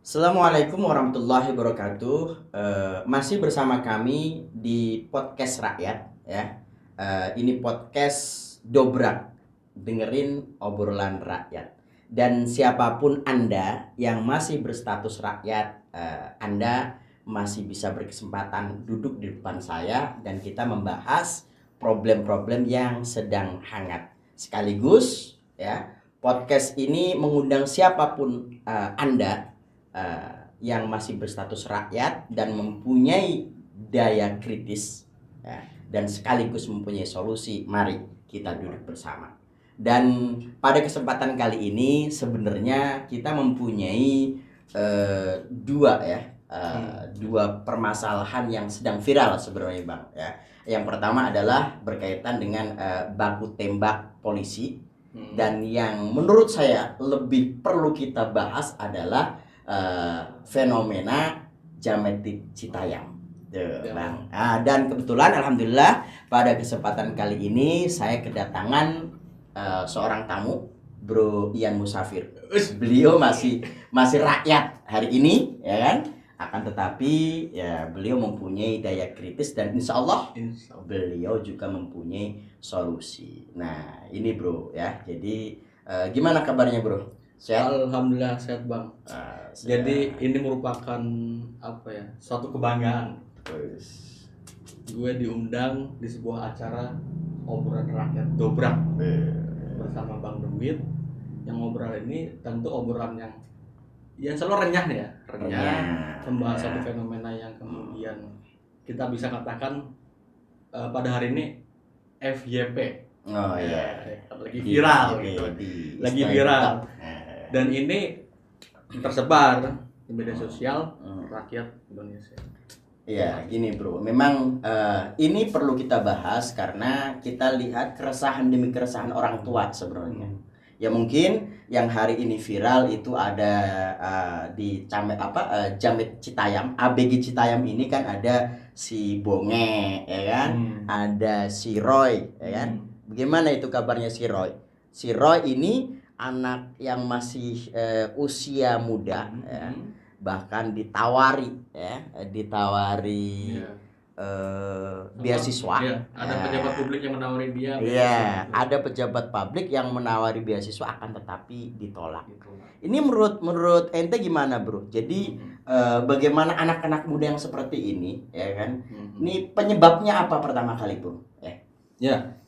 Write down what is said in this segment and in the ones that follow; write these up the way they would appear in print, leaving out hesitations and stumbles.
Assalamualaikum warahmatullahi wabarakatuh. Masih bersama kami di podcast rakyat ya. Ini podcast Dobrak, dengerin obrolan rakyat. Dan siapapun Anda yang masih berstatus rakyat, Anda masih bisa berkesempatan duduk di depan saya dan kita membahas problem-problem yang sedang hangat. Sekaligus ya, podcast ini mengundang siapapun Anda yang masih berstatus rakyat dan mempunyai daya kritis ya, dan sekaligus mempunyai solusi. Mari kita duduk bersama. Dan pada kesempatan kali ini sebenarnya kita mempunyai dua permasalahan yang sedang viral sebenarnya Bang ya. Yang pertama adalah berkaitan dengan baku tembak polisi. Dan yang menurut saya lebih perlu kita bahas adalah fenomena Jamet di Citayam. Bang. Dan kebetulan alhamdulillah pada kesempatan kali ini saya kedatangan seorang tamu, Bro Ian Musafir. Beliau masih rakyat hari ini ya kan. Akan tetapi ya beliau mempunyai daya kritis dan insya Allah beliau juga mempunyai solusi. Nah ini Bro ya. Jadi gimana kabarnya Bro? Sehat? Alhamdulillah sehat Bang. Jadi ini merupakan suatu kebanggaan. Gue diundang di sebuah acara obrolan rakyat Dobrak bersama Bang Demit. Yang obrolan ini tentu obrolan yang selalu renyah ya, membahas satu fenomena yang kemudian kita bisa katakan pada hari ini FYP. Oh iya, lagi viral gitu. Lagi viral. Dan ini tersebar di media sosial rakyat Indonesia. Iya, gini Bro. Memang ini perlu kita bahas karena kita lihat keresahan demi keresahan orang tua sebenarnya. Ya mungkin yang hari ini viral itu ada di Jamet Citayam, ABG Citayam ini kan ada si Bonge, ya kan? Ada si Roy, ya kan? Bagaimana itu kabarnya si Roy? Si Roy ini anak yang masih usia muda, ya, bahkan ditawari beasiswa. Ya, ada pejabat publik yang menawari dia. Iya, ada pejabat publik yang menawari beasiswa akan tetapi ditolak. Ini menurut ente gimana Bro? Jadi bagaimana anak-anak muda yang seperti ini, ya kan? Ini penyebabnya apa pertama kali Bro? Ya,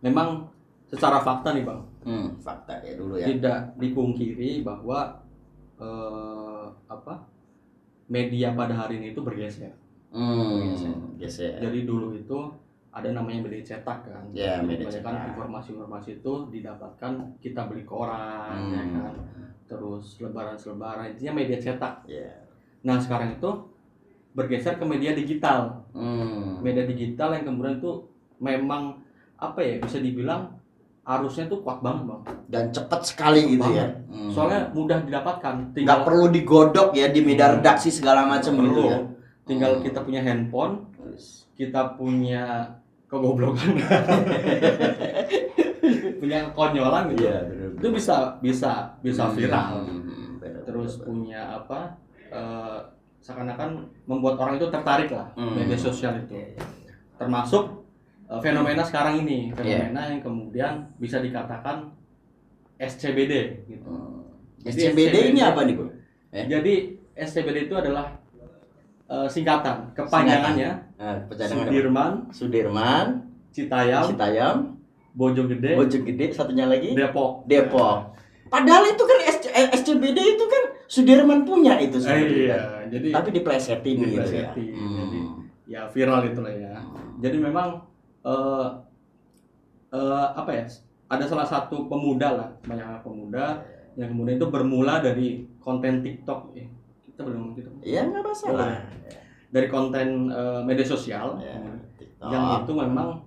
memang secara fakta nih Bang. Fakta ya dulu ya. Tidak dipungkiri bahwa media pada hari ini itu bergeser. Geser. Jadi dulu itu ada namanya media cetak kan. Ya, media cetak. Informasi-informasi itu didapatkan kita beli koran, ya kan. Terus selebaran intinya media cetak. Yeah. Nah sekarang itu bergeser ke media digital. Media digital yang kemudian itu memang bisa dibilang arusnya tuh kuat banget Bang. Dan cepat sekali gitu ya. Soalnya mudah didapatkan. Nggak perlu digodok ya di media redaksi segala macam gitu ya. Tinggal kita punya handphone, kita punya kegoblokan, punya konyolan gitu. Yeah, itu bisa viral. Terus punya seakan-akan membuat orang itu tertarik lah media sosial itu. Termasuk fenomena sekarang ini, yang kemudian bisa dikatakan SCBD gitu. SCBD ini apa nih Bro? Jadi SCBD itu adalah singkatan, kepanjangannya Sudirman, Citayam, Bojonggede, satunya lagi Depok. Padahal itu kan SCBD itu kan Sudirman punya itu sebenarnya. Jadi tapi diplesetin gitu ya. Jadi ya viral itulah ya. Jadi memang ada salah satu pemuda banyak pemuda yang kemudian itu bermula dari konten TikTok. Kita boleh ngomong gitu? Iya, nggak masalah. Dari konten media sosial yang itu memang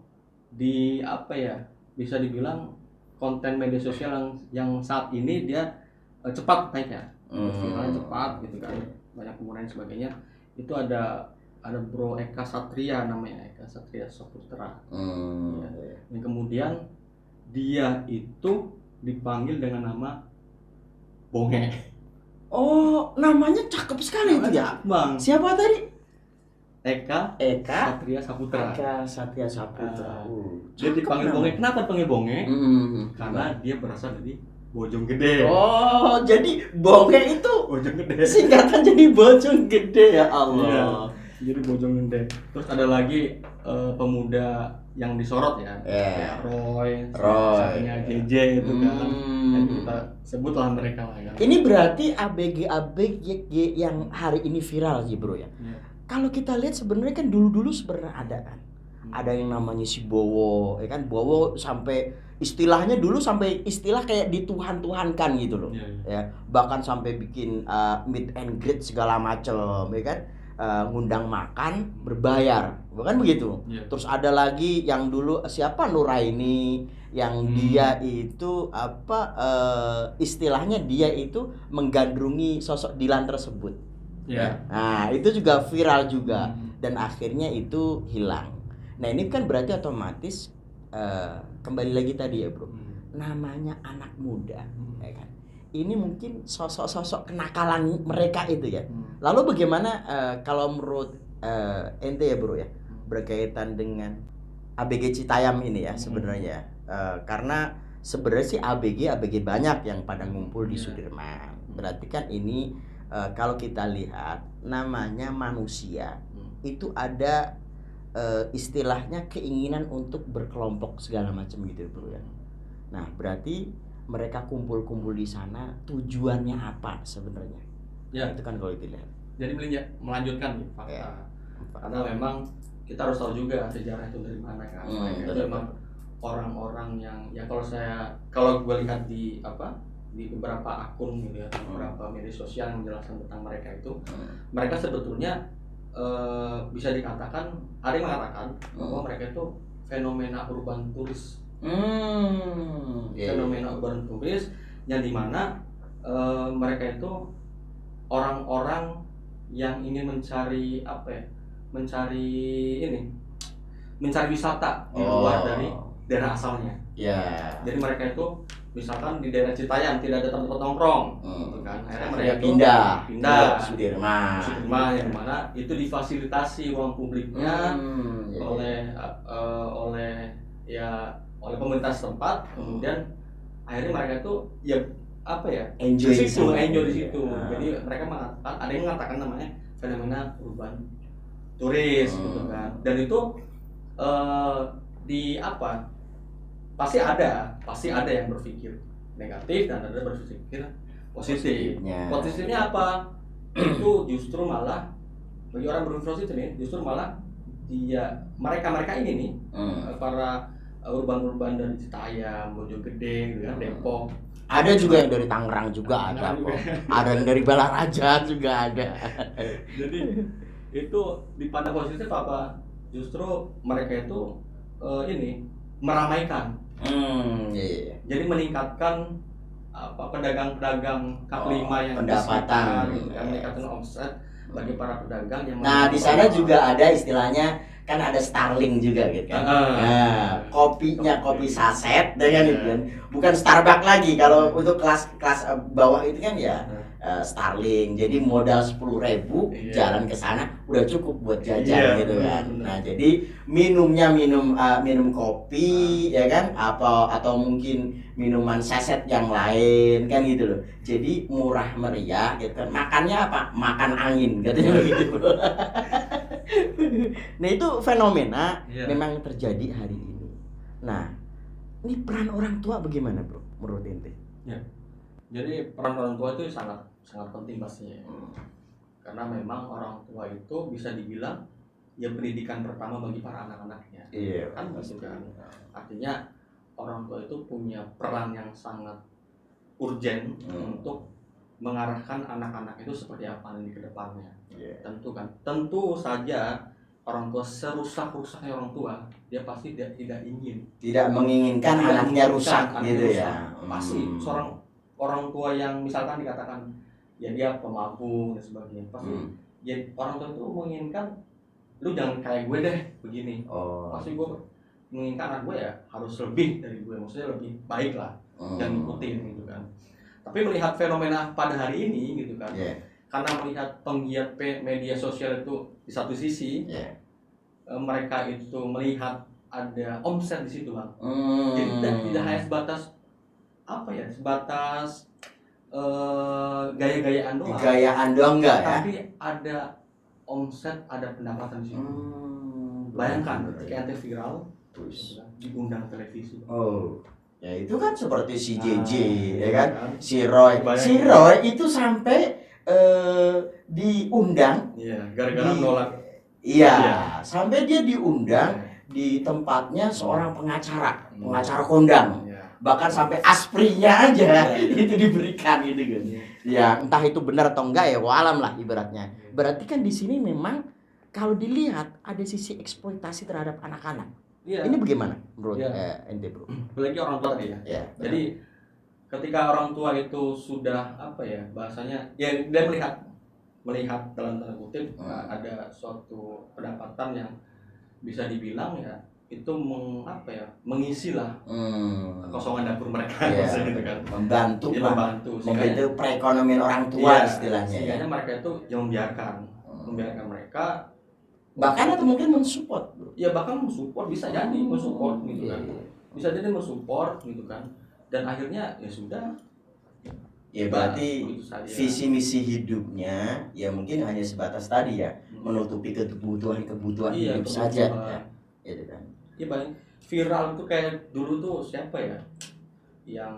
bisa dibilang konten media sosial yang saat ini dia cepat naiknya, viralnya cepat gitu kan, banyak penggunaan sebagainya. Itu ada Bro Eka Satria namanya, Eka Satria Saputra. Yang kemudian dia itu dipanggil dengan nama Bonge. Oh, namanya cakep sekali itu ya. Bang. Siapa tadi? Eka Satria Saputra. Eka Satria Saputra. Dia dipanggil Bonge. Kenapa dipanggil Bonge? Karena dia berasal dari Bojonggede. Oh, jadi Bonge itu Bojonggede. singkatan jadi Bojonggede ya Allah. Iya, jadi Bojonggede. Terus ada lagi pemuda yang disorot ya, kayak Roy. Satunya JJ itu kan. Dan kita sebutlah mereka lah ya. Ini berarti ABG yang hari ini viral sih bro ya. Kalau kita lihat sebenarnya kan dulu sebenarnya ada kan. Ada yang namanya si Bowo, ya kan? Bowo sampai istilahnya dulu sampai istilah kayak dituhan-tuhankan gitu loh. Ya, bahkan sampai bikin meet and greet segala macam, ya kan? Ngundang makan berbayar, bukan begitu? Terus ada lagi yang dulu siapa Nuraini yang dia itu istilahnya dia itu menggandrungi sosok Dilan tersebut. Nah, itu juga viral juga dan akhirnya itu hilang. Nah, ini kan berarti otomatis kembali lagi tadi ya, Bro. Namanya anak muda, ya kan. Ini mungkin sosok-sosok kenakalan mereka itu ya. Lalu bagaimana kalau menurut ente ya, Bro ya, berkaitan dengan ABG Citayam ini ya sebenarnya. Karena sebenarnya sih ABG banyak yang pada ngumpul di Sudirman. Berarti kan ini kalau kita lihat namanya manusia itu ada istilahnya keinginan untuk berkelompok segala macam gitu bro ya. Nah berarti mereka kumpul-kumpul di sana tujuannya apa sebenarnya? Ya itu kan kalau dilihat. Jadi melanjutkan nih fakta. Karena memang kita harus tahu juga sejarah itu dari mana kan. Itu memang orang-orang yang kalau gue lihat di beberapa akun gitu ya, beberapa media sosial yang menjelaskan tentang mereka itu, mereka sebetulnya bisa dikatakan, ada yang mengatakan bahwa mereka itu fenomena urban turis. Fenomena urban turis yang dimana mereka itu orang-orang yang ingin mencari mencari wisata di luar dari daerah asalnya. Jadi mereka itu misalkan di daerah Citayam tidak ada tempat nongkrong, gitu kan. Akhirnya mereka pindah Sudirman yang mana itu difasilitasi ruang publiknya oleh pemerintah setempat. Kemudian akhirnya mereka itu enjoy di situ. Jadi mereka mengatakan, ada yang mengatakan namanya fenomena urban turis, gitu kan. Dan itu pasti ada yang berpikir negatif dan ada berpikir positif. Positifnya apa? Itu justru malah bagi orang berpikir positif nih, justru malah mereka ini nih para urban dari Citayam, Bojonggede, Depok. Ada juga yang dari Tangerang juga ada kok. Ada yang dari Balaraja juga ada. Jadi itu dipandang positif apa? Justru mereka itu meramaikan. Jadi meningkatkan pedagang-pedagang kaki lima yang pendapatan, gitu kan, meningkatkan omset bagi para pedagang yang. Nah di sana juga ada istilahnya kan ada Starling juga gitu kan. Nah kopinya kopi saset dengan itu kan, bukan Starbucks lagi. Kalau untuk kelas bawah itu kan ya Starling. Jadi modal 10.000 jalan ke sana udah cukup buat jajan gitu kan. Nah jadi minumnya minum kopi ya kan, atau mungkin minuman saset yang lain kan gitu loh. Jadi murah meriah gitu kan. Makannya apa? Makan angin katanya begitu. Nah itu fenomena memang terjadi hari ini. Nah ini peran orang tua bagaimana bro menurut ente? Jadi peran orang tua itu sangat penting pastinya. Karena memang orang tua itu bisa dibilang ya pendidikan pertama bagi para anak-anaknya. Kan gitu kan. Artinya orang tua itu punya peran yang sangat urgen untuk mengarahkan anak-anak itu seperti apa nanti ke depannya. Tentu saja orang tua serusak-rusaknya orang tua, dia pasti tidak menginginkan anaknya rusak gitu ya. Pasti seorang orang tua yang misalkan dikatakan ya dia pemabuk dan sebagainya, pasti ya orang tua itu menginginkan lu jangan kayak gue deh begini. Pasti gue menginginkan anak gue ya harus lebih dari gue, maksudnya lebih baik lah, jangan ikutin gitu kan. Tapi melihat fenomena pada hari ini gitu kan, Yeah. karena melihat penggiat media sosial itu di satu sisi, Yeah. Mereka itu melihat ada omset di situ bang. Hmm. Jadi tidak hanya sebatas apa ya, sebatas gaya-gayaan doang. Gayaan doang enggak ya? Tapi ada omset, ada pendapatan di situ. Bayangkan ketika ente viral, terus diundang televisi. Oh, ya itu kan seperti si JJ, ya iya kan? Si Roy, itu sampai diundang. Iya, gara-gara menolak. Iya, Iya. sampai dia diundang di tempatnya seorang pengacara kondang. Iya. Bahkan sampai asprinya aja itu diberikan gitu kan. Ya, entah itu benar atau enggak ya, walam lah ibaratnya. Berarti kan di sini memang kalau dilihat ada sisi eksploitasi terhadap anak-anak. Iya. Ini bagaimana, bro? Iya. Ente, bro. Apalagi orang tua tadi ya. Ya, Jadi ketika orang tua itu sudah apa ya bahasanya, ya dia melihat dalam tanda kutip ada suatu pendapatan yang bisa dibilang ya itu mengisi lah kekosongan dapur mereka, gitu kan. Membantu, ya, membantu membantu perekonomian orang tua, iya, istilahnya. Sehingga mereka itu yang membiarkan mereka, bahkan atau mungkin mensupport, bro. Ya bahkan mensupport, bisa jadi mensupport gitu kan. Bisa jadi mensupport gitu kan. Dan akhirnya ya sudah. Ya berarti visi misi hidupnya ya mungkin hanya sebatas tadi ya, menutupi kebutuhan hidup saja ya. Gitu kan. Iya banyak viral itu kayak dulu tuh siapa ya? Yang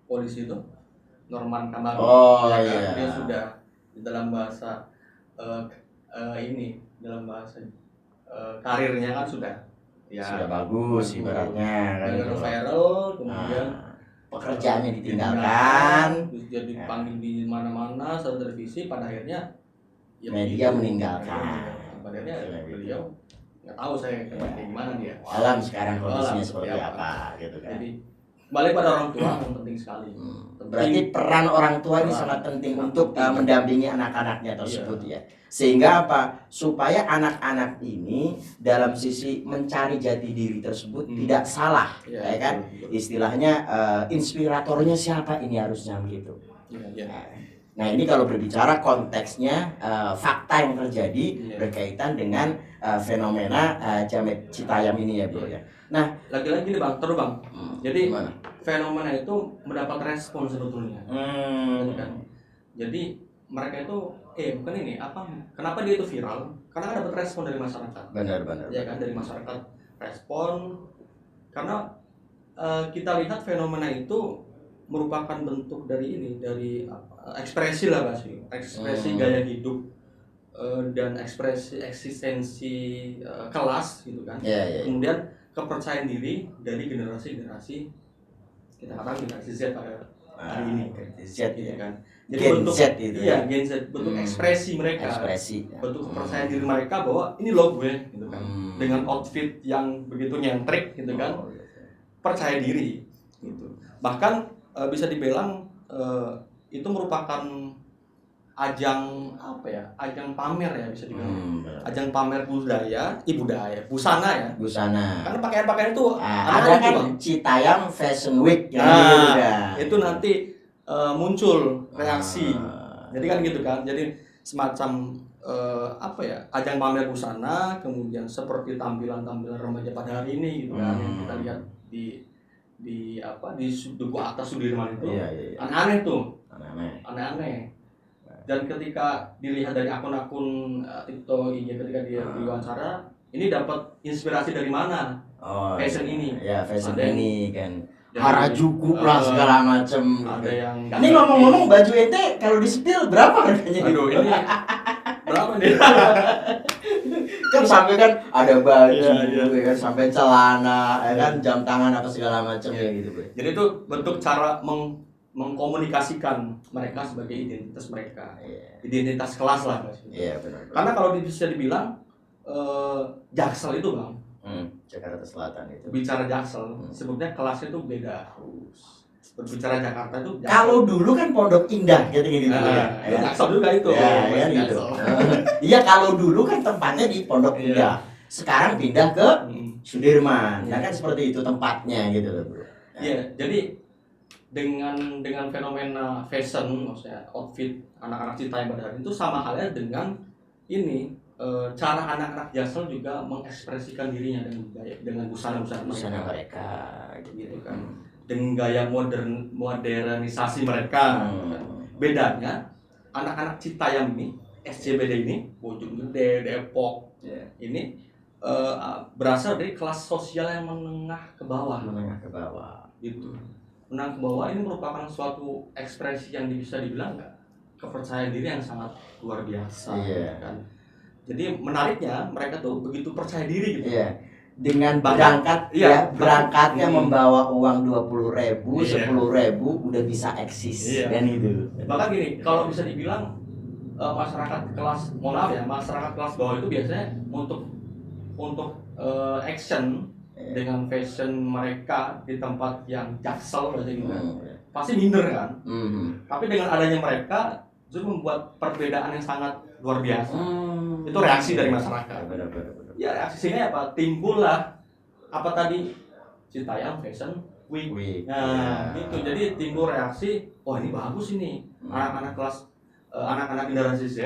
polisi itu Norman Kamar. Oh ya, iya. Dia sudah dalam bahasa dalam bahasa karirnya kan sudah bagus ibaratnya kan. Gara-gara viral kemudian pekerjaannya ditinggalkan, terus dia dipanggil di mana-mana saat televisi, pada akhirnya ya media meninggalkan. Pada akhirnya beliau nggak tahu saya kayak gimana dia. Alam sekarang kondisinya seperti apa gitu kan. Jadi balik pada orang tua yang penting sekali. Berarti peran orang tua ini sangat penting untuk mendampingi anak-anaknya tersebut ya. Sehingga apa? Supaya anak-anak ini dalam sisi mencari jati diri tersebut tidak salah, ya kan? Istilahnya inspiratornya siapa ini harusnya begitu. Nah ini kalau berbicara konteksnya fakta yang terjadi berkaitan dengan fenomena Jamet Citayam ini ya bro ya. Nah lagi-lagi nih bang, terus bang. Jadi fenomena itu mendapat respon sebetulnya. Kan? Jadi mereka itu bukan ini kenapa dia itu viral? Karena kan dapat respon dari masyarakat. Benar. Ya kan, dari masyarakat respon. Karena kita lihat fenomena itu merupakan bentuk dari ekspresi lah pasti, ekspresi gaya hidup dan ekspresi eksistensi kelas gitu kan. Kemudian kepercayaan diri dari generasi-generasi, kita katakan generasi Z pada hari ini, Z gitu kan. Jadi Gen bentuk Z itu Gen Z, bentuk ekspresi mereka, bentuk kepercayaan diri mereka bahwa ini loh gue, gitu kan. Dengan outfit yang begitu nyentrik, gitu kan. Percaya diri, gitu. Bahkan bisa dibilang itu merupakan ajang ajang pamer ya, bisa dibilang. Ajang pamer budaya, busana ya. Karena pakaian-pakaian itu ada kan Citayam Fashion Week itu nanti muncul reaksi. Jadi kan gitu kan. Jadi semacam ajang pamer busana, kemudian seperti tampilan-tampilan remaja pada hari ini gitu kan, yang kita lihat di Duku Atas Sudirman itu. Aneh-aneh tuh. Aneh-aneh. Dan ketika dilihat dari akun-akun TikTok, IG, ketika dia diwawancara, ini dapat inspirasi dari mana? Fashion ini. Ya, fashion ini kan. Harajuku lah segala macam. Ada yang ini ngomong-ngomong baju ente kalau di spill berapa harganya? Aduh, ini berapa nih? Kan sampai kan ada baju, kan sampai celana, kan jam tangan apa segala macam ya gitu, Bro. Jadi itu bentuk cara mengkomunikasikan mereka sebagai identitas mereka, identitas kelas lah. Iya benar. Karena kalau bisa dibilang Jaksel itu bang, Jakarta Selatan itu. Bicara Jaksel, sebetulnya kelasnya itu beda. Berbicara Jakarta itu. Kalau dulu kan Pondok Indah gitu ya. Jaksel juga itu. Ya gitu. Iya kalau dulu kan tempatnya di Pondok Indah. Sekarang pindah ke Sudirman. Nah kan seperti itu tempatnya gitu loh bro. Iya, jadi dengan fenomena fashion, maksudnya outfit anak-anak Cita yang pada hari itu sama halnya dengan ini cara anak-anak Jaksel juga mengekspresikan dirinya dengan busana-busana Busana mereka, mereka gitu kan, dengan gaya modernisasi mereka. Bedanya anak-anak Citayam ini, SCBD ini, Bojonggede, Depok, ini berasal dari kelas sosial yang menengah ke bawah. Gitu. Menengah ke bawah ini merupakan suatu ekspresi yang bisa dibilang kepercayaan diri yang sangat luar biasa, gitu kan. Jadi menariknya mereka tuh begitu percaya diri gitu. Dengan berangkatnya membawa uang 20.000, 10.000 udah bisa eksis dan itu. Bahkan gini, kalau bisa dibilang masyarakat kelas, masyarakat kelas bawah itu biasanya untuk action dengan fashion mereka di tempat yang Jaksel gitu kan, pasti minder kan. Tapi dengan adanya mereka justru membuat perbedaan yang sangat luar biasa. Itu reaksi dari masyarakat. Ya reaksinya apa? Timbullah apa tadi Citayam Fashion Week. Nah, gitu. Jadi timbul reaksi, oh ini bagus ini. Anak-anak kelas anak-anak generasi Z,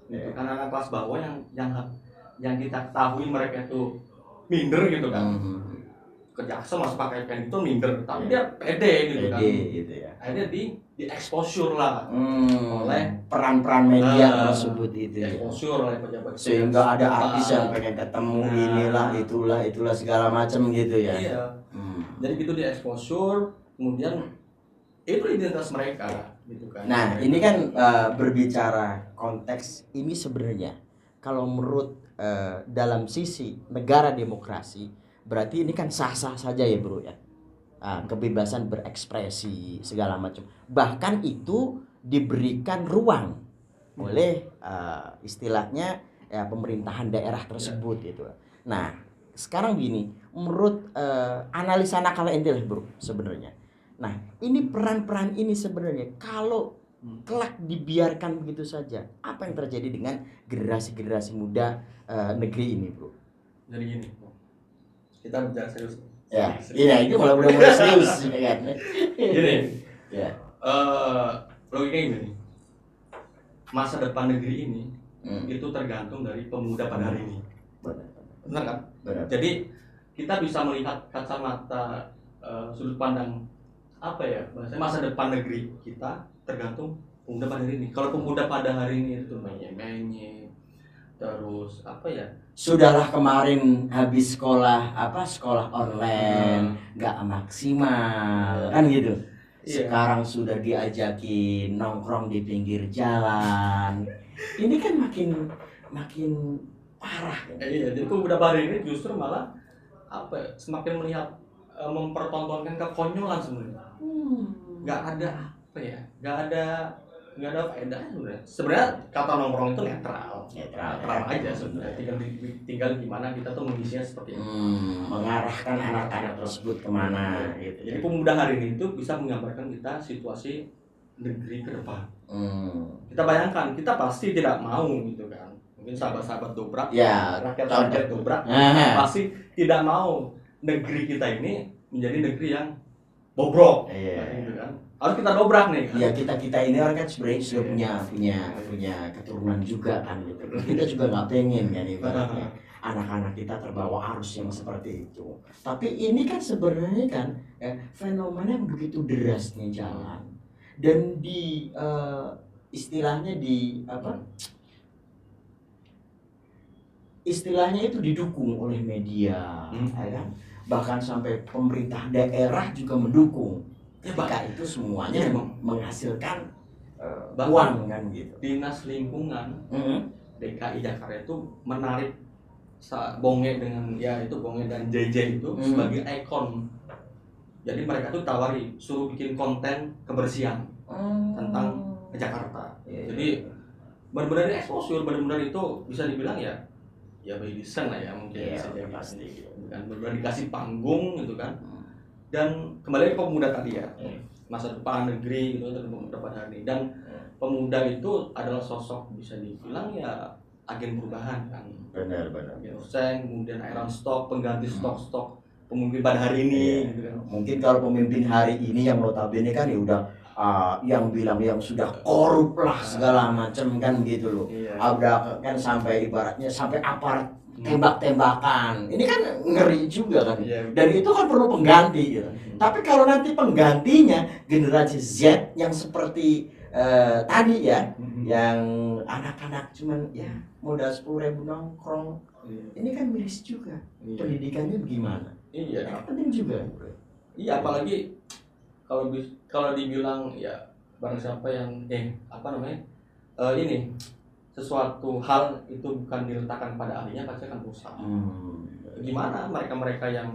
gitu kan, anak kelas bawah yang kita ketahui mereka itu minder gitu kan. Ke Jaksel masih pakai pen itu minder, tapi dia pede gitu kan. Akhirnya di exposure lah oleh peran-peran media tersebut itu. Exposure oleh pejabat. Sehingga ada artis yang pengen ketemu itulah segala macam gitu ya. Iya. Jadi gitu di exposure, kemudian itu identitas mereka gitu kan. Nah, ini kan berbicara konteks ini sebenarnya kalau menurut dalam sisi negara demokrasi berarti ini kan sah-sah saja ya bro ya, kebebasan berekspresi segala macam, bahkan itu diberikan ruang oleh istilahnya pemerintahan daerah tersebut gitu. Nah sekarang gini, menurut analisa nakal ente lah bro sebenarnya, nah ini peran-peran ini sebenarnya kalau kelak dibiarkan begitu saja, apa yang terjadi dengan generasi-generasi muda negeri ini bro? Jadi gini, kita bicara serius. Iya, itu malah udah mulai serius kan. Gini, logikanya gini, masa depan negeri ini itu tergantung dari pemuda pada hari ini. Benar kan? Benar. Jadi kita bisa melihat kacamata sudut pandang apa ya, bahasanya masa depan negeri kita tergantung pemuda pada hari ini. Kalau pemuda pada hari ini itu menye-menye, terus apa ya, sudahlah kemarin habis sekolah online nggak maksimal kan gitu, sekarang sudah diajakin nongkrong di pinggir jalan, ini kan makin parah kan? Jadi pemuda pada hari ini justru malah apa ya, semakin melihat mempertontonkan kekonyolan sebenarnya. Nggak ada apa ya, nggak ada faedahnya sebenarnya. Sebenarnya kata nongkrong itu netral aja sebenarnya. Tinggal gimana kita tuh mengisinya seperti itu. Mengarahkan anak-anak tersebut kemana gitu. Jadi pemuda hari ini itu bisa menggambarkan kita situasi negeri ke depan. Kita bayangkan, kita pasti tidak mau gitu kan. Mungkin sahabat-sahabat dobrak, rakyat dobrak pasti tidak mau negeri kita ini menjadi negeri yang bobrok, gitu kan. Harus kita dobrak nih kan? Ya kita ini orang kan sebenarnya sudah punya keturunan juga kan gitu. Kita juga nggak pengen kan ibaratnya anak-anak kita terbawa arus yang seperti itu. Tapi ini kan sebenarnya kan fenomena yang begitu derasnya jalan dan di istilahnya itu didukung oleh media, ya kan? Bahkan sampai pemerintah daerah juga mendukung. Ketika itu semuanya menghasilkan uang kan gitu. Dinas lingkungan DKI Jakarta itu menarik Bonge dan JJ itu sebagai ikon. Jadi mereka tuh tawari suruh bikin konten kebersihan tentang Jakarta. Jadi benar-benar exposure, benar-benar itu bisa dibilang ya by design lah ya, mungkin bisa jadi pasti kan, benar-benar dikasih panggung gitu kan. Dan kembali ke pemuda tadi ya, masa depan negeri gitu, pemuda pada hari ini. Dan pemuda itu adalah sosok bisa dibilang ya agen perubahan kan. Benar. Ginseng, kemudian iron stock, pengganti stok-stok pemimpin pada hari ini Iya. gitu kan. Mungkin kalau pemimpin hari ini yang notabene kan ya udah yang bilang yang sudah korup lah segala macam kan gitu loh. Iya. Udah kan sampai ibaratnya sampai aparat tembak-tembakan. Ini kan ngeri juga kan. Iya. Dan itu kan perlu pengganti gitu. Tapi kalau nanti penggantinya generasi Z yang seperti tadi ya, yang anak-anak cuman ya modal 10.000 nongkrong, ini kan miris juga. Iya. Pendidikannya bagaimana? Iya. Kan penting juga. Iya, apalagi kalau dibilang ya barang siapa yang ini sesuatu hal itu bukan diletakkan pada ahlinya pasti akan rusak. Gimana mereka-mereka yang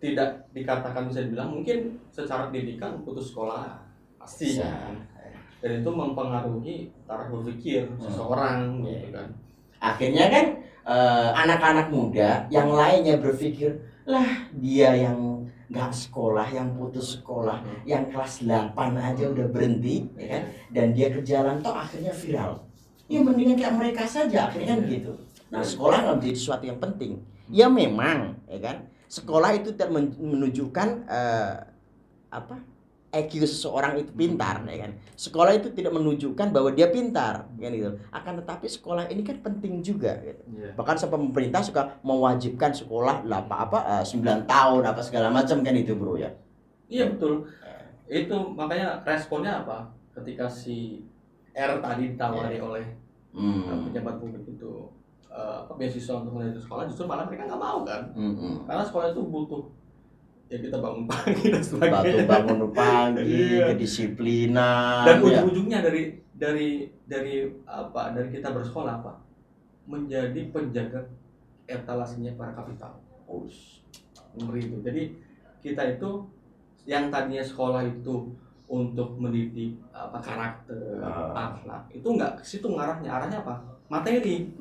tidak dikatakan bisa dibilang mungkin secara pendidikan putus sekolah pasti Bisa. kan. Dan itu mempengaruhi taraf berpikir seseorang gitu kan. Akhirnya kan anak-anak muda yang lainnya berpikir, lah dia yang nggak sekolah, yang putus sekolah, yang kelas 8 aja udah berhenti, ya kan? Dan dia ke jalan toh akhirnya viral. Ya mendingan kayak mereka saja, akhirnya kan gitu. Nah sekolah nggak menjadi sesuatu yang penting. Ya memang, ya kan? Sekolah itu menunjukkan IQ seseorang itu pintar, ya kan? Sekolah itu tidak menunjukkan bahwa dia pintar, kan gitu. Akan tetapi sekolah ini kan penting juga, gitu. Iya. Bahkan sampai pemerintah suka mewajibkan sekolah 9 tahun apa segala macam kan itu bro ya. Iya betul. Itu makanya responnya apa? Ketika si R tadi ditawari oleh pejabat publik itu beasiswa untuk melanjutkan sekolah, justru malah mereka nggak mau kan? Karena sekolah itu butuh ya kita bangun pagi dan sebagainya. Bangun pagi, Iya. kedisiplinan. Dan ujung-ujungnya dari kita bersekolah apa? Menjadi penjaga etalasenya para kapital. Ngeri itu. Jadi kita itu yang tadinya sekolah itu untuk mendidik karakter, akhlak, itu nggak ke situ arahnya apa? Materi.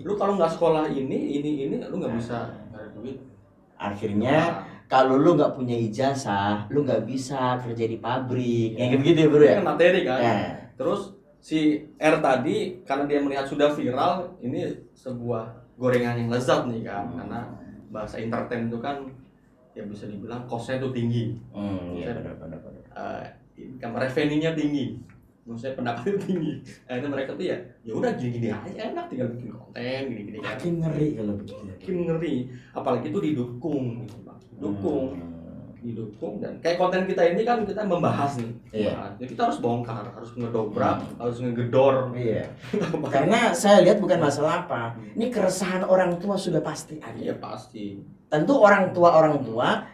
Lu kalau nggak sekolah ini, lu nggak bisa ada duit. Akhirnya kalau lu nggak punya ijazah, lu nggak bisa kerja di pabrik, kayak begitu ya bro ya. Kan materi kan. Terus si R tadi karena dia melihat sudah viral, ini sebuah gorengan yang lezat nih kan, karena bahasa entertain itu kan ya bisa dibilang cost-nya itu tinggi. Iya benar. Income revenue-nya tinggi, maksudnya pendapatnya tinggi. Akhirnya mereka tuh ya udah gini-gini aja enak, tinggal bikin konten gini-gini kan. Makin ngeri kalau begitu. Makin ngeri, apalagi itu didukung gitu Bang. Didukung dan kayak konten kita ini kan kita membahas nih. Iya. Jadi kita harus bongkar, harus ngedobrak, harus ngegedor. Iya. Karena saya lihat bukan masalah apa. Ini keresahan orang tua sudah pasti ada. Iya pasti. Tentu orang tua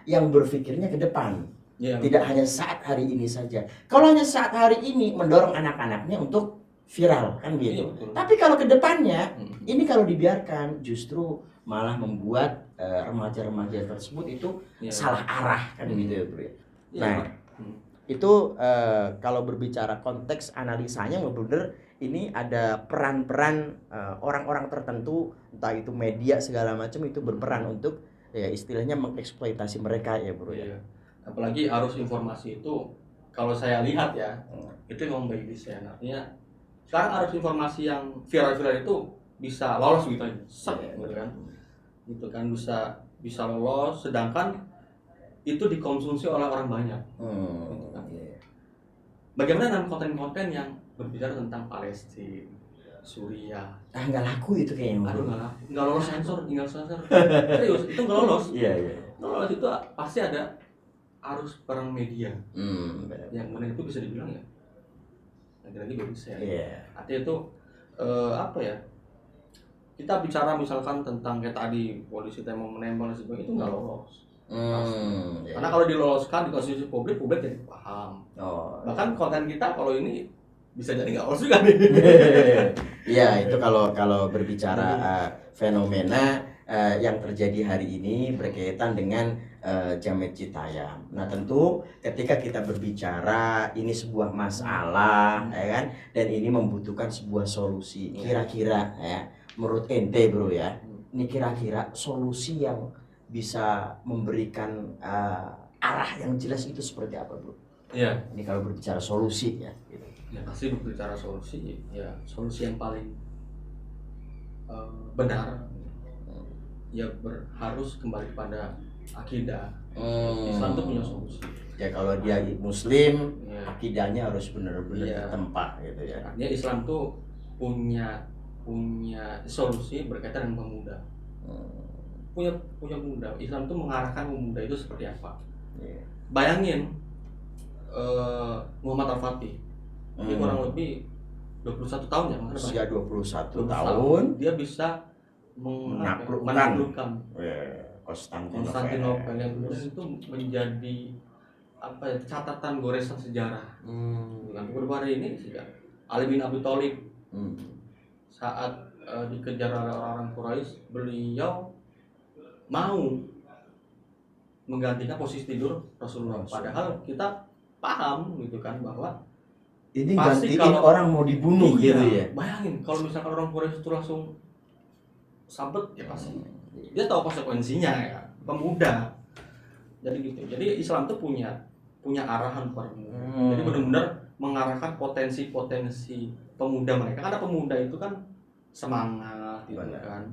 yang berpikirnya ke depan. Ya, Tidak hanya saat hari ini saja. Kalau hanya saat hari ini mendorong anak-anaknya untuk viral kan gitu. Iya, tapi kalau ke depannya ini kalau dibiarkan justru malah membuat remaja-remaja tersebut itu salah arah kan gitu ya bro. Nah itu kalau berbicara konteks analisanya benar ini ada peran-peran orang-orang tertentu entah itu media segala macam itu berperan untuk ya istilahnya mengeksploitasi mereka ya bro ya. Apalagi arus informasi itu kalau saya lihat ya itu memang baik desain. Artinya sekarang arus informasi yang viral-viral itu bisa lolos gitu aja, gitu kan bisa lolos, sedangkan itu dikonsumsi oleh orang banyak. Gitu kan. Bagaimana dengan konten-konten yang berbicara tentang Palestina, Suriah? Nggak laku itu kayaknya. Aduh nggak lolos sensor, tinggal sensor. Serius itu nggak lolos. Iya. Nggak lolos itu pasti ada arus perang media. Yang mana itu bisa dibilang ya lagi-lagi bagus ya. Artinya itu kita bicara misalkan tentang kayak tadi polisi menembak dan sebagainya itu nggak lolos. Karena kalau diloloskan di konsumsi publik jadi paham. Bahkan konten kita kalau ini bisa jadi nggak lolos juga nih. Iya itu kalau berbicara fenomena yang terjadi hari ini berkaitan dengan Jamet Citayam. Nah tentu ketika kita berbicara ini sebuah masalah ya kan, dan ini membutuhkan sebuah solusi. Kira-kira ya menurut ente bro ya, ini kira-kira solusi yang bisa memberikan arah yang jelas itu seperti apa bro? Iya. Ini kalau berbicara solusi ya. Gitu. Ya pasti berbicara solusi ya solusi yang paling benar ya harus kembali pada akidah. Islam tuh punya solusi. Ya kalau dia Muslim, Ya. akidahnya harus benar-benar Iya. ditempa gitu ya. Artinya Islam tuh punya solusi berkaitan dengan pemuda. Punya pemuda. Islam tuh mengarahkan pemuda itu seperti apa? Iya. Bayangin Muhammad Al-Fatih. Dia kurang lebih 21 tahun ya, Usia 21 21 tahun dia bisa menaklukkan Konstantinopel yang kemudian itu menjadi apa ya, catatan goresan sejarah. Dengan beberapa hari ini sih Ali bin Abi Thalib saat dikejar oleh orang-orang Quraisy, beliau mau menggantikan posisi tidur Rasulullah. Padahal kita paham gitu kan bahwa ini pasti gantiin kalau orang mau dibunuh iya, gitu ya. bayangin kalau misalkan orang Quraisy itu langsung sabet ya pasti dia tahu konsekuensinya ya, pemuda. Jadi gitu. Jadi Islam tuh punya arahan kepada pemuda. Jadi benar-benar mengarahkan potensi-potensi pemuda mereka. Karena pemuda itu kan semangat gitu kan.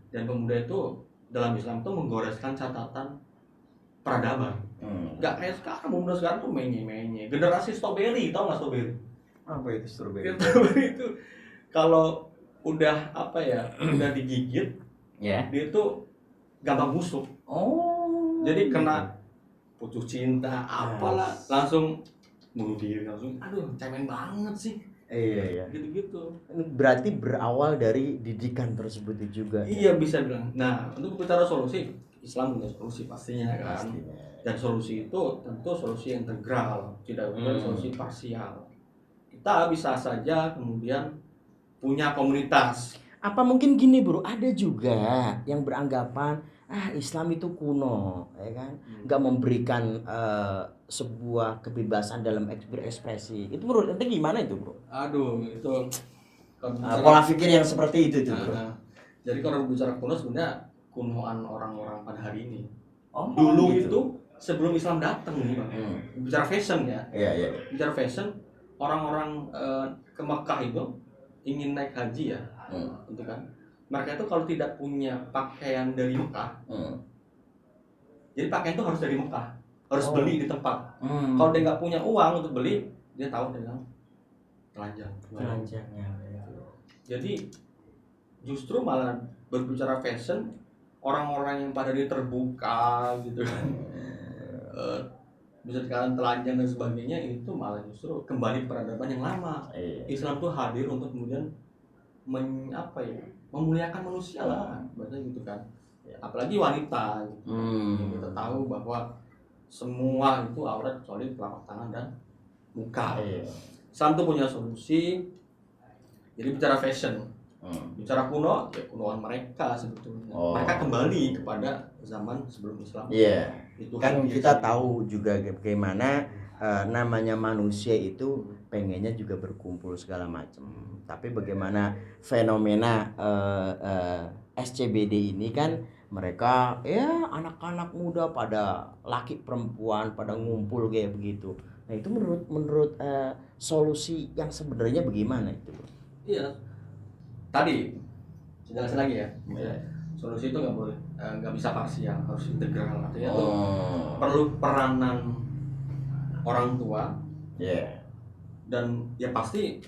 Dan pemuda itu dalam Islam tuh menggoreskan catatan peradaban. Gak kayak sekarang, pemuda sekarang tuh menye-menye. Generasi strawberry, tau gak strawberry? Apa itu strawberry? Strawberry itu kalau udah apa ya, udah digigit, Ya. dia tuh gampang busuk. Jadi kena putus cinta, apalah, langsung bunuh diri, langsung, aduh, cemen banget sih. Iya. Gitu-gitu. Berarti berawal dari didikan tersebut juga. Iya bisa bilang. Nah, untuk bicara solusi, Islam punya solusi pastinya kan. Pastinya. Dan solusi itu tentu solusi integral, tidak bukan solusi parsial. Kita bisa saja kemudian punya komunitas. Apa mungkin gini bro, ada juga yang beranggapan Islam itu kuno, ya kan, nggak memberikan sebuah kebebasan dalam berekspresi. Itu menurut ente gimana itu bro? Aduh, itu Pola pikir yang seperti itu bro. Jadi kalau bicara kuno sebenarnya kunoan orang-orang pada hari ini. Dulu Dulu itu sebelum Islam datang nih bang. Bicara fashion ya. Iya. Bicara fashion, orang-orang ke Mekah itu ingin naik haji ya, gitu kan. Mereka itu kalau tidak punya pakaian dari Mekah, jadi pakaian itu harus dari Mekah, harus beli di tempat. Kalau dia nggak punya uang untuk beli, dia tahu dengan telanjang. Jadi justru malah berbicara fashion, orang-orang yang pada dia terbuka gitu kan, bisa dikatakan telanjang dan sebagainya, itu malah justru kembali peradaban yang lama. Islam tuh hadir untuk kemudian memuliakan manusia lah, bahasa gitu kan. Apalagi wanita gitu. Kita tahu bahwa semua itu aurat kecuali telapak tangan dan muka. Islam tuh punya solusi. Jadi bicara fashion, bicara kuno, ya kunoan mereka sebetulnya. Mereka kembali kepada zaman sebelum Islam. Iya. Itu Kan kita tahu juga bagaimana namanya manusia itu pengennya juga berkumpul segala macam. Tapi bagaimana fenomena SCBD ini kan mereka ya anak-anak muda pada laki perempuan pada ngumpul kayak begitu. Nah itu menurut solusi yang sebenarnya bagaimana itu? Iya. Tadi jelasin lagi ya. Solusi itu nggak boleh, nggak bisa parsial, harus integral. Artinya itu perlu peranan orang tua. Dan ya pasti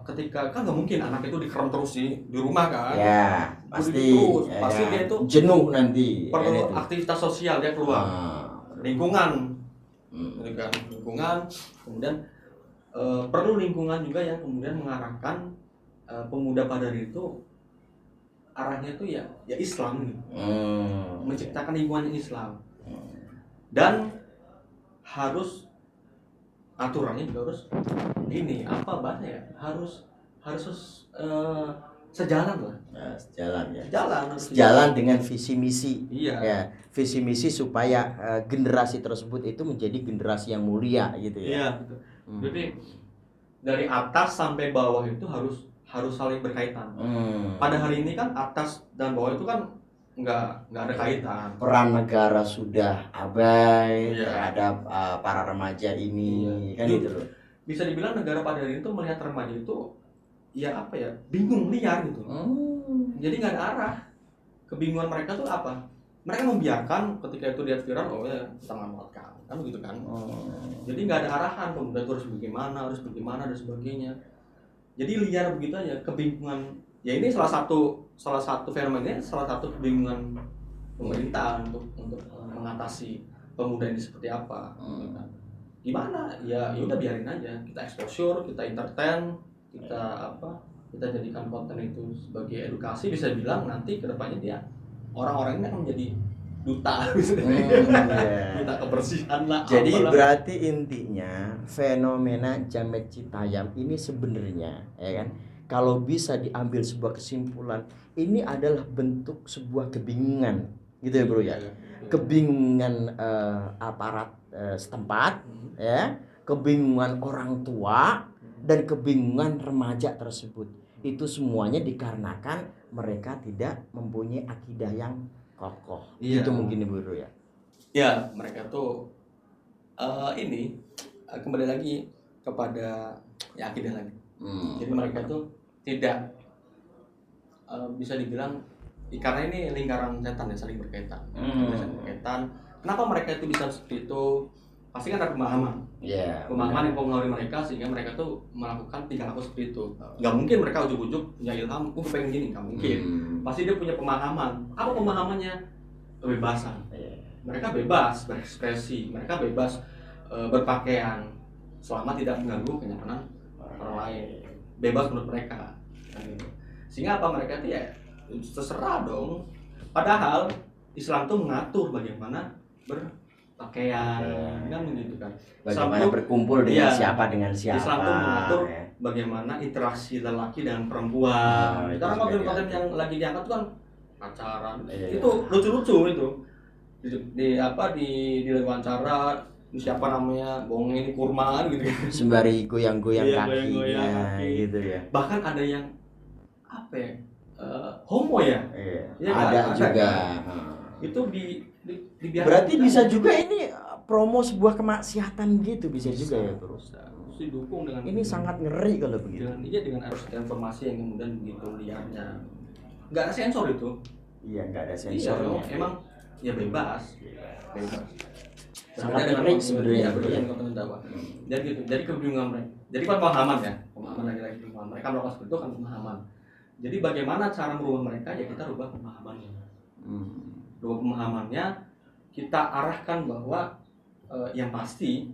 ketika kan nggak mungkin anak itu dikerem terus di rumah kan. Pasti dia itu jenuh nanti. Perlu aktivitas sosial, dia keluar. Lingkungan, lingkungan, kemudian perlu lingkungan juga yang kemudian mengarahkan pemuda pada hari itu arahnya itu ya Islam gitu. Menciptakan lingkungan Islam. Dan harus aturannya juga harus ini apa bahasa ya? Harus sejalan lah. Sejalan dengan visi misi. Iya. Ya, visi misi supaya generasi tersebut itu menjadi generasi yang mulia gitu ya. Iya, gitu. Jadi dari atas sampai bawah itu harus saling berkaitan. Pada hari ini kan atas dan bawah itu kan nggak ada kaitan. Peran negara sudah abai terhadap para remaja ini, kan gitu loh. Bisa dibilang negara pada hari itu melihat remaja itu ya apa ya, bingung, liar gitu. Jadi nggak ada arah. Kebingungan mereka tuh apa? mereka membiarkan ketika itu dia viral, oh ya kita manfaatkan kan begitu kan. Jadi nggak ada arahan pemuda itu harus bagaimana dan sebagainya. Jadi liar begitu aja, kebingungan. Ya ini salah satu fenomena, salah satu kebingungan pemerintah untuk mengatasi pemuda ini seperti apa. Gitu kan. Gimana? Ya udah biarin aja, kita exposure, kita entertain, kita jadikan konten itu sebagai edukasi, bisa bilang nanti kedepannya dia orang-orang ini akan menjadi duta, duta kebersihan lah. Jadi apalah. berarti intinya fenomena Jamet Citayam ini sebenarnya, ya kan, kalau bisa diambil sebuah kesimpulan, ini adalah bentuk sebuah kebingungan, gitu ya bro ya. Kebingungan aparat setempat, ya, kebingungan orang tua dan kebingungan remaja tersebut. Itu semuanya dikarenakan mereka tidak mempunyai akidah yang kokoh. Iya. Itu mungkin ibu bro ya. Ya, mereka tuh kembali lagi kepada ya akidah lagi. Jadi mereka tuh tidak bisa dibilang karena ini lingkaran setan ya, saling berkaitan. Saling berkaitan. Kenapa mereka itu bisa seperti itu? Pasti kan ada pemahaman. Pemahaman yang mempengaruhi mereka sehingga mereka tuh melakukan tingkah laku seperti itu. Nggak mungkin mereka ujuk-ujuk punya ilham, pengen gini, nggak mungkin. Pasti dia punya pemahaman. Apa pemahamannya? Kebebasan. Mereka bebas berekspresi, mereka bebas berpakaian selama tidak mengganggu kenyamanan orang lain. Bebas menurut mereka. Sehingga apa, mereka itu ya terserah dong. Padahal Islam tuh mengatur bagaimana berpakaian, kan begitu kan. Bagaimana berkumpul dengan siapa dengan siapa. Islam tuh mengatur bagaimana interaksi lelaki dengan perempuan. Sekarang konten-konten yang lagi diangkat tuh kan pacaran. Itu lucu-lucu itu. Di wawancara siapa namanya bongin kurma gitu kan. Sembari goyang-goyang kakinya gitu ya. Bahkan ada yang apa ya? Homo ya? Ya ada juga. Itu dibiarkan. Berarti bisa juga ini promo sebuah kemaksiatan gitu, bisa juga ya bro. Didukung dengan ini sangat ngeri kalau begitu. Dengan arus informasi yang kemudian begitu liarnya. Nggak ada sensor itu. Iya, nggak ada sensornya. Emang ya bebas. Sangat ngeri sebenarnya. Jadi gitu. Jadi kebingungan mereka. Jadi pemahaman ya. Pemahaman lagi-lagi pemahaman. Mereka melakukan seperti itu kan pemahaman. Jadi bagaimana cara merubah mereka, ya kita rubah pemahamannya. Rubah pemahamannya, kita arahkan bahwa yang pasti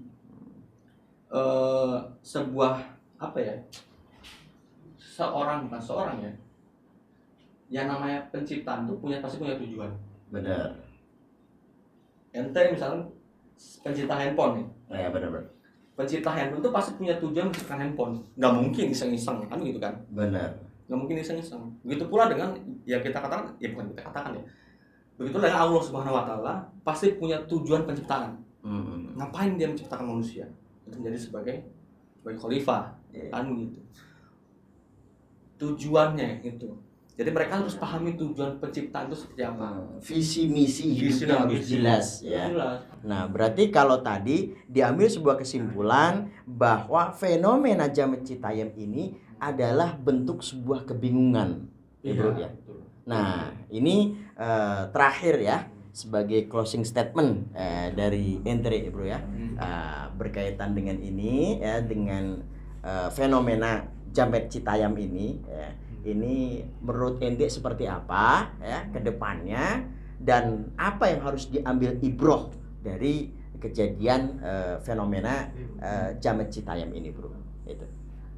sebuah apa ya, bukan seorang ya, yang namanya penciptaan tuh pasti punya tujuan. Benar. Ente misalnya pencipta handphone nih. Ya benar. Pencipta handphone tuh pasti punya tujuan menciptakan handphone. Nggak mungkin iseng-iseng kan gitu kan. Benar. Nggak mungkin iseng-iseng. Begitu pula dengan ya kita katakan, ya bukan kita katakan ya. Begitu dengan Allah Subhanahu Wa Taala pasti punya tujuan penciptaan. Ngapain dia menciptakan manusia? Itu menjadi sebagai khalifah, kan gitu. Tujuannya itu. Jadi mereka harus pahami tujuan penciptaan itu seperti apa. Visi misi hidupnya harus jelas ya. Nah, berarti kalau tadi diambil sebuah kesimpulan bahwa fenomena Jamet Citayam ini adalah bentuk sebuah kebingungan, bro ya. Nah, ini terakhir ya sebagai closing statement dari Endre bro ya, berkaitan dengan ini ya, dengan fenomena Jamet Citayam ini ya. Ini menurut Ende seperti apa ya ke depannya, dan apa yang harus diambil ibroh dari kejadian fenomena Jamet Citayam ini bro. Itu.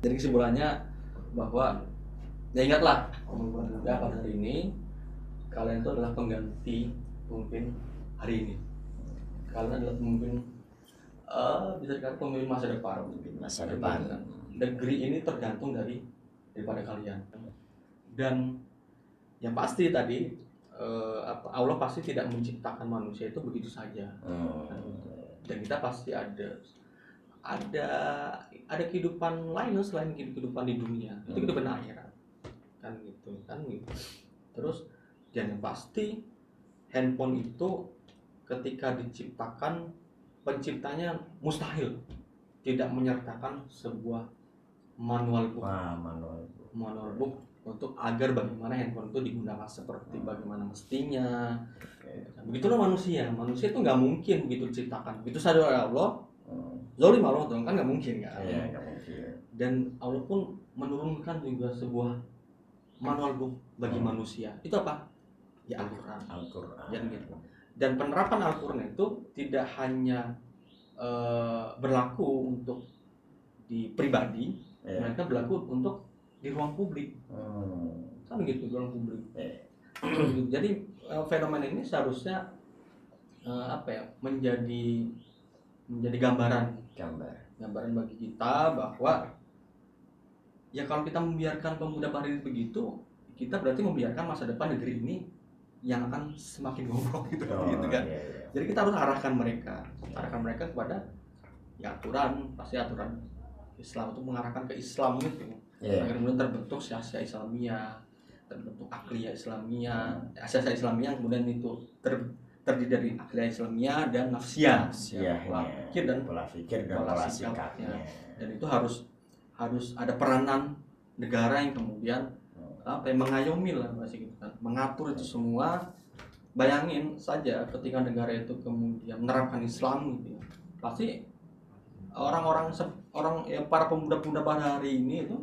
Jadi kesimpulannya bahwa ya ingatlah muda pada hari ini kalian itu adalah pengganti pemimpin hari ini. Kalian adalah pemimpin bisa dikatakan pemimpin masa depan. Masa depan. Negeri ini tergantung daripada kalian. Dan yang pasti tadi Allah pasti tidak menciptakan manusia itu begitu saja. Dan kita pasti ada kehidupan lain selain kehidupan di dunia. Itu kehidupan akhirat. Kan gitu. Terus yang pasti handphone itu ketika diciptakan, penciptanya mustahil tidak menyertakan sebuah manual book. Wah, manual. Manual book untuk agar bagaimana handphone itu digunakan seperti bagaimana mestinya. Begitulah manusia itu nggak mungkin begitu diciptakan. Begitu sadar oleh Allah, zalim Allah dong, kan nggak mungkin kan. Iya, nggak mungkin. Dan Allah pun menurunkan juga sebuah manual book bagi manusia. Itu apa? Ya Al-Quran. Dan gitu. Dan penerapan Al-Quran itu tidak hanya berlaku untuk di pribadi, mereka berlaku untuk di ruang publik. Kan gitu, di ruang publik. Gitu. Jadi fenomena ini seharusnya menjadi gambaran bagi kita bahwa ya kalau kita membiarkan pemuda Bahrain begitu, kita berarti membiarkan masa depan negeri ini yang akan semakin goblok gitu kan. Iya. Jadi kita harus arahkan mereka kepada ya aturan Islam, untuk mengarahkan ke Islam gitu. Agar kemudian terbentuk siasat Islamiyah, terbentuk akliyah Islamiyah, siasat Islamiyah kemudian itu terdiri dari akliyah Islamiyah dan nafsiyah, pola pikir dan pola sikapnya. Dan itu harus ada peranan negara yang kemudian mengayomi lah bahasa gitu kan, mengatur itu semua. Bayangin saja ketika negara itu kemudian menerapkan Islam gitu, pasti para pemuda-pemuda pada hari ini itu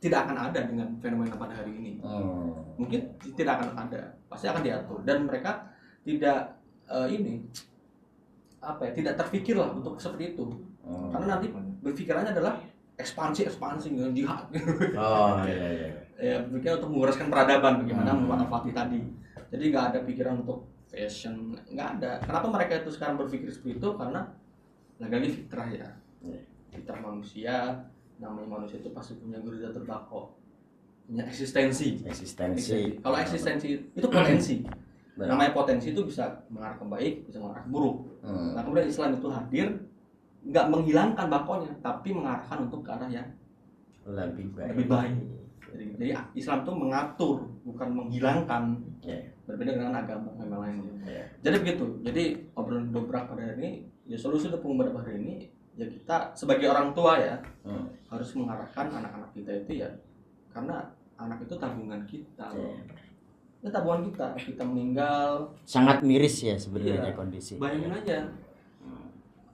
tidak akan ada dengan fenomena pada hari ini. Mungkin tidak akan ada, pasti akan diatur, dan mereka tidak tidak terpikir lah untuk seperti itu. Karena nanti berpikirannya adalah ekspansi jihad. Iya. Ya, berpikir untuk menguraskan peradaban, bagaimana memanfaati tadi. Jadi nggak ada pikiran untuk fashion, nggak ada. Kenapa mereka itu sekarang berpikir seperti itu? Karena lagi fitrah ya, fitrah manusia. Namanya manusia itu pasti punya gurida terbako, punya eksistensi. Kalau eksistensi itu potensi. Namanya potensi itu bisa mengarah ke baik, bisa mengarah ke buruk. Nah kemudian Islam itu hadir, nggak menghilangkan bakonya, tapi mengarahkan untuk ke arah yang lebih baik. Jadi Islam itu mengatur, bukan menghilangkan. Berbeda dengan agama lainnya. Jadi begitu. Jadi obrolan dobrak pada hari ini, ya solusi untuk pemuda hari ini, ya kita sebagai orang tua ya harus mengarahkan anak-anak kita itu ya, karena anak itu tabungan kita. Ya tabungan kita meninggal. Sangat miris ya sebenarnya kondisi. Bayangin aja,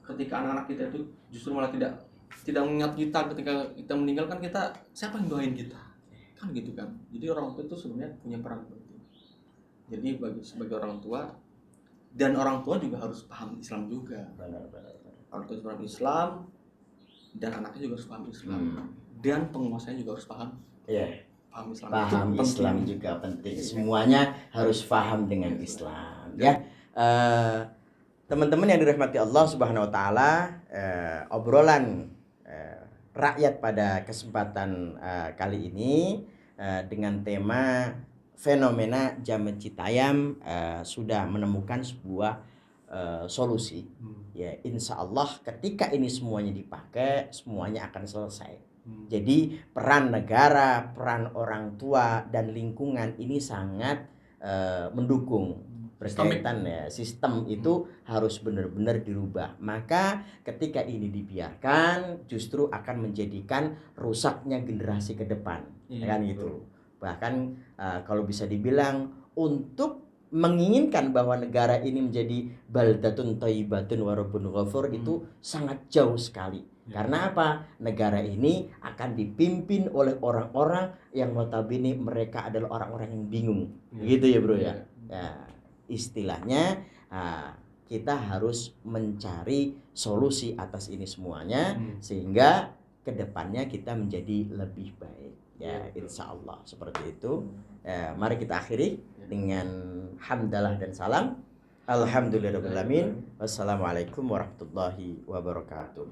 ketika anak-anak kita itu justru malah tidak mengingat kita ketika kita meninggal, kan kita siapa yang doain kita? Kan gitu kan. Jadi orang tua itu sebenarnya punya peran penting. Jadi sebagai orang tua, dan orang tua juga harus paham Islam juga. Benar. Orang tua paham Islam, dan anaknya juga harus paham Islam. Dan penguasanya juga harus paham. Paham Islam. Paham Islam juga penting. Semuanya harus paham dengan Islam. Ya, teman-teman yang dirahmati Allah Subhanahu Wa Taala, obrolan rakyat pada kesempatan kali ini dengan tema fenomena Jamet Citayam sudah menemukan sebuah solusi. Ya, insya Allah ketika ini semuanya dipakai, semuanya akan selesai. Jadi peran negara, peran orang tua dan lingkungan ini sangat mendukung. Berkaitan ya, sistem itu harus benar-benar dirubah. Maka ketika ini dibiarkan, justru akan menjadikan rusaknya generasi ke depan, kan gitu. Bahkan kalau bisa dibilang untuk menginginkan bahwa negara ini menjadi baldatun thayyibatun wa rabbun ghafur itu sangat jauh sekali. Karena apa? Negara ini akan dipimpin oleh orang-orang yang notabene mereka adalah orang-orang yang bingung. Gitu ya, Bro ya. Istilahnya kita harus mencari solusi atas ini semuanya sehingga kedepannya kita menjadi lebih baik. Ya, insya Allah seperti itu. Mari kita akhiri dengan hamdalah dan salam. Alhamdulillahirabbil alamin. Wassalamualaikum warahmatullahi wabarakatuh.